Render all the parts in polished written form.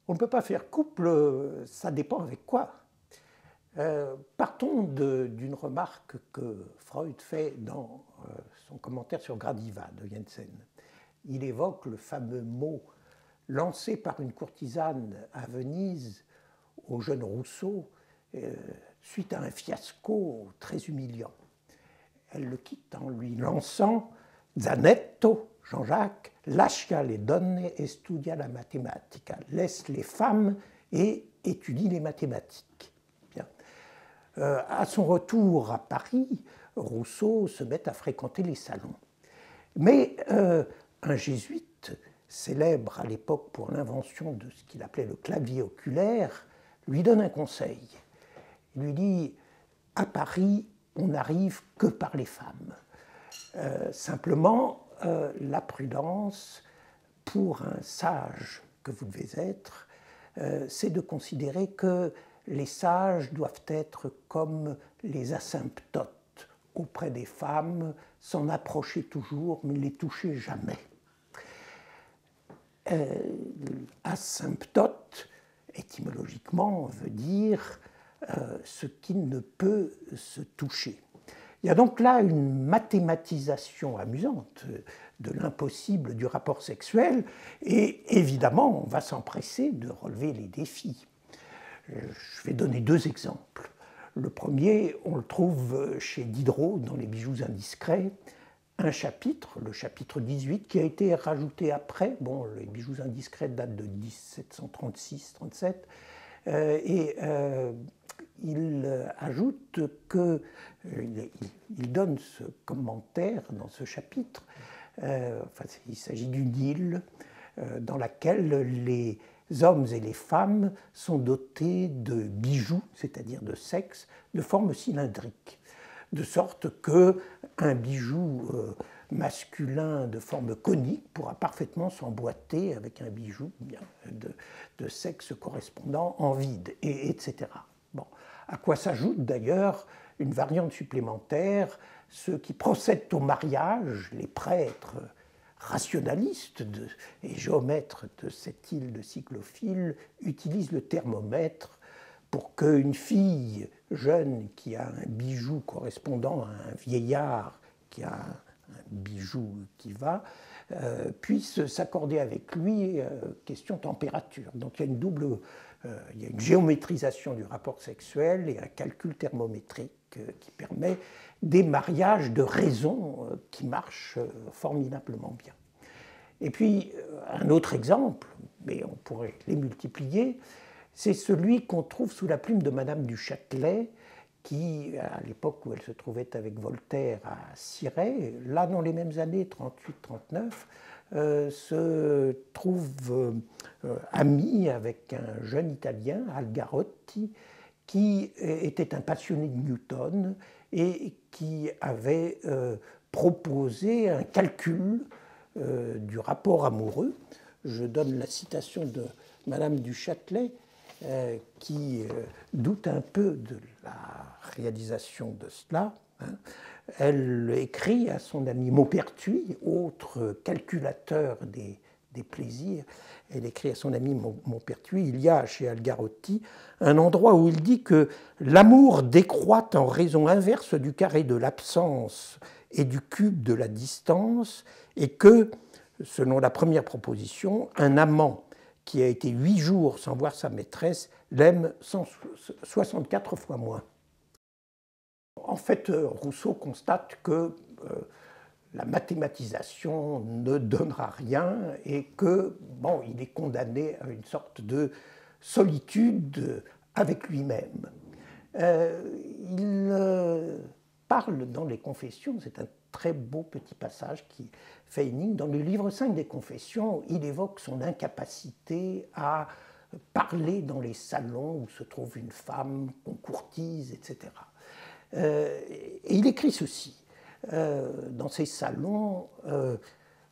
On ne peut pas faire couple, ça dépend avec quoi. Partons d'une remarque que Freud fait dans son commentaire sur Gradiva de Jensen. Il évoque le fameux mot lancé par une courtisane à Venise au jeune Rousseau suite à un fiasco très humiliant. Elle le quitte en lui lançant « Zanetto, Jean-Jacques, lascia le donne e studia la matematica » « Laisse les femmes et étudie les mathématiques ». À son retour à Paris, Rousseau se met à fréquenter les salons. Mais un jésuite, célèbre à l'époque pour l'invention de ce qu'il appelait le clavier oculaire, lui donne un conseil. Il lui dit « À Paris, on n'arrive que par les femmes. Simplement, la prudence, pour un sage que vous devez être, c'est de considérer que les sages doivent être comme les asymptotes auprès des femmes, s'en approcher toujours, mais ne les toucher jamais. » Asymptote, étymologiquement, veut dire ce qui ne peut se toucher. Il y a donc là une mathématisation amusante de l'impossible du rapport sexuel, et évidemment, on va s'empresser de relever les défis. Je vais donner deux exemples. Le premier, on le trouve chez Diderot dans Les bijoux indiscrets, un chapitre, le chapitre 18, qui a été rajouté après. Bon, Les bijoux indiscrets datent de 1736-37, et il ajoute que, il donne ce commentaire dans ce chapitre, il s'agit d'une île dans laquelle les hommes et les femmes sont dotés de bijoux, c'est-à-dire de sexe, de forme cylindrique, de sorte qu'un bijou masculin de forme conique pourra parfaitement s'emboîter avec un bijou de sexe correspondant en vide, etc. Bon. À quoi s'ajoute d'ailleurs une variante supplémentaire, ceux qui procèdent au mariage, les prêtres rationalistes et géomètres de cette île de Cyclophile utilisent le thermomètre pour qu'une fille jeune qui a un bijou correspondant à un vieillard qui a un bijou qui va, puisse s'accorder avec lui question température. Donc il y a une géométrisation du rapport sexuel et un calcul thermométrique qui permet des mariages de raison qui marchent formidablement bien. Et puis, un autre exemple, mais on pourrait les multiplier, c'est celui qu'on trouve sous la plume de Madame du Châtelet, qui, à l'époque où elle se trouvait avec Voltaire à Cirey, là dans les mêmes années, 38-39, se trouve amie avec un jeune Italien, Algarotti, qui était un passionné de Newton et qui avait proposé un calcul du rapport amoureux. Je donne la citation de Madame du Châtelet, qui doute un peu de la réalisation de cela. Elle écrit à son ami Maupertuis, autre calculateur des plaisirs. Elle écrit à son ami Maupertuis, il y a chez Algarotti un endroit où il dit que l'amour décroît en raison inverse du carré de l'absence et du cube de la distance, et que, selon la première proposition, un amant qui a été 8 jours sans voir sa maîtresse l'aime 64 fois moins. En fait, Rousseau constate que la mathématisation ne donnera rien et que, bon, il est condamné à une sorte de solitude avec lui-même. Il parle dans les Confessions, c'est un très beau petit passage qui fait énigme. Dans le livre 5 des Confessions, il évoque son incapacité à parler dans les salons où se trouve une femme qu'on courtise, etc. Et il écrit ceci. Dans ces salons,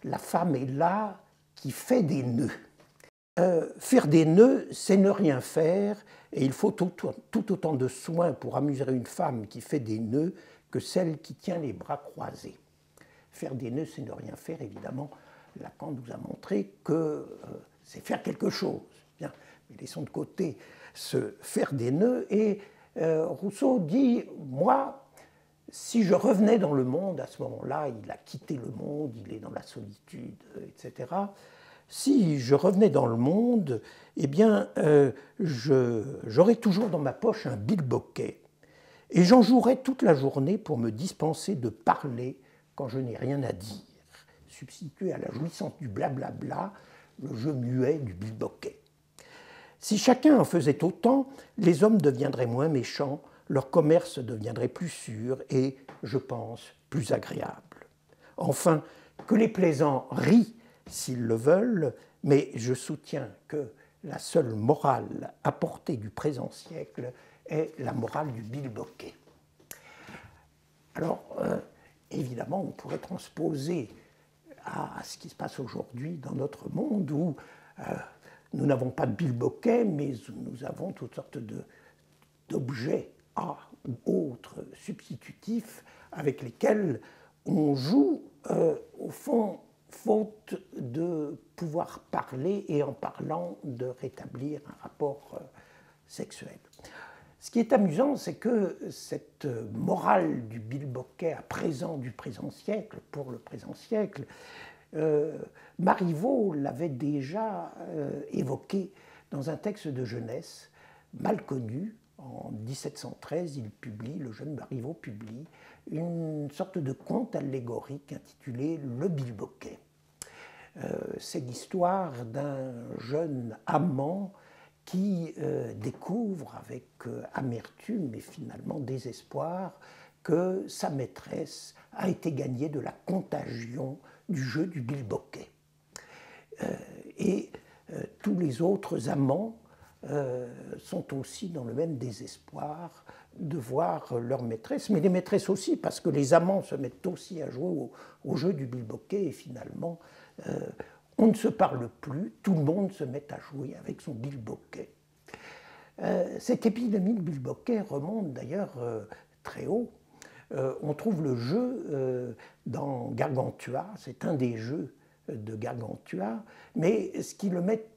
la femme est là qui fait des nœuds. Faire des nœuds, c'est ne rien faire, et il faut tout autant de soins pour amuser une femme qui fait des nœuds que celle qui tient les bras croisés. Faire des nœuds, c'est ne rien faire, évidemment. Lacan nous a montré que c'est faire quelque chose. Bien, mais laissons de côté ce faire des nœuds, et Rousseau dit, moi, si je revenais dans le monde, à ce moment-là, il a quitté le monde, il est dans la solitude, etc., si je revenais dans le monde, eh bien, j'aurais toujours dans ma poche un bilboquet, et j'en jouerais toute la journée pour me dispenser de parler quand je n'ai rien à dire. Substituer à la jouissance du blablabla le jeu muet du bilboquet. Si chacun en faisait autant, les hommes deviendraient moins méchants, leur commerce deviendrait plus sûr et, je pense, plus agréable. Enfin, que les plaisants rient s'ils le veulent, mais je soutiens que la seule morale à portée du présent siècle est la morale du bilboquet. Alors, évidemment, on pourrait transposer à ce qui se passe aujourd'hui dans notre monde où nous n'avons pas de bilboquet, mais nous avons toutes sortes d'objets A ou autres substitutifs avec lesquels on joue, au fond, faute de pouvoir parler et en parlant de rétablir un rapport sexuel. Ce qui est amusant, c'est que cette morale du bilboquet à présent du présent siècle, pour le présent siècle, Marivaux l'avait déjà évoqué dans un texte de jeunesse mal connu. En 1713, le jeune Marivaux publie une sorte de conte allégorique intitulé « Le bilboquet ». C'est l'histoire d'un jeune amant qui découvre avec amertume et finalement désespoir que sa maîtresse a été gagnée de la contagion du jeu du bilboquet. Et tous les autres amants sont aussi dans le même désespoir de voir leur maîtresse, mais les maîtresses aussi, parce que les amants se mettent aussi à jouer au jeu du bilboquet, et finalement, on ne se parle plus, tout le monde se met à jouer avec son bilboquet. Cette épidémie de bilboquet remonte d'ailleurs très haut. On trouve le jeu dans Gargantua, c'est un des jeux de Gargantua, mais ce qui le met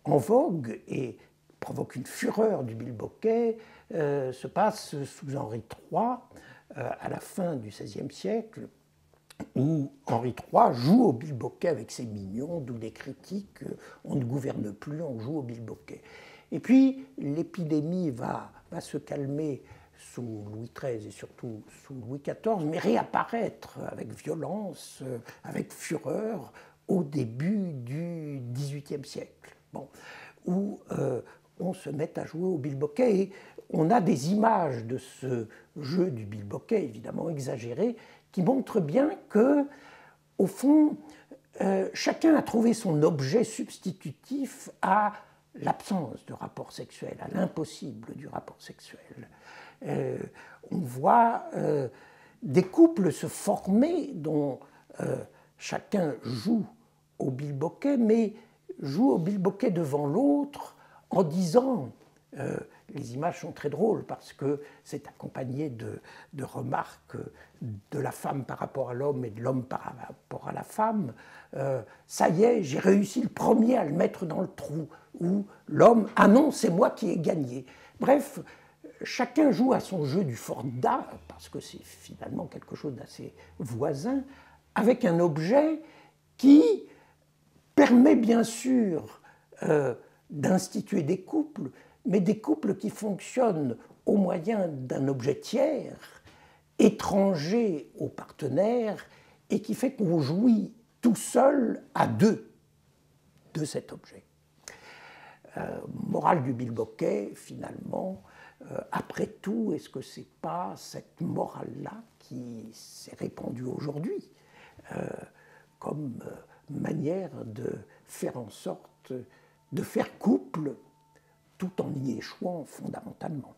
en vogue et provoque une fureur du bilboquet se passe sous Henri III, à la fin du XVIe siècle, où Henri III joue au bilboquet avec ses mignons, d'où des critiques, on ne gouverne plus, on joue au bilboquet. Et puis l'épidémie va se calmer sous Louis XIII et surtout sous Louis XIV, mais réapparaître avec violence, avec fureur, au début du XVIIIe siècle, bon, où on se met à jouer au bilboquet. Et on a des images de ce jeu du bilboquet, évidemment exagérées, qui montrent bien que, au fond, chacun a trouvé son objet substitutif à l'absence de rapport sexuel, à l'impossible du rapport sexuel. On voit des couples se former dont chacun joue au bilboquet, mais joue au bilboquet devant l'autre en disant, les images sont très drôles parce que c'est accompagné de remarques de la femme par rapport à l'homme et de l'homme par rapport à la femme. Ça y est, j'ai réussi le premier à le mettre dans le trou. Ou l'homme, ah non, c'est moi qui ai gagné. Bref, chacun joue à son jeu du Forda, parce que c'est finalement quelque chose d'assez voisin, avec un objet qui permet bien sûr d'instituer des couples, mais des couples qui fonctionnent au moyen d'un objet tiers, étranger au partenaire, et qui fait qu'on jouit tout seul à deux de cet objet. Morale du bilboquet, finalement, après tout, est-ce que ce n'est pas cette morale-là qui s'est répandue aujourd'hui comme manière de faire en sorte de faire couple tout en y échouant fondamentalement?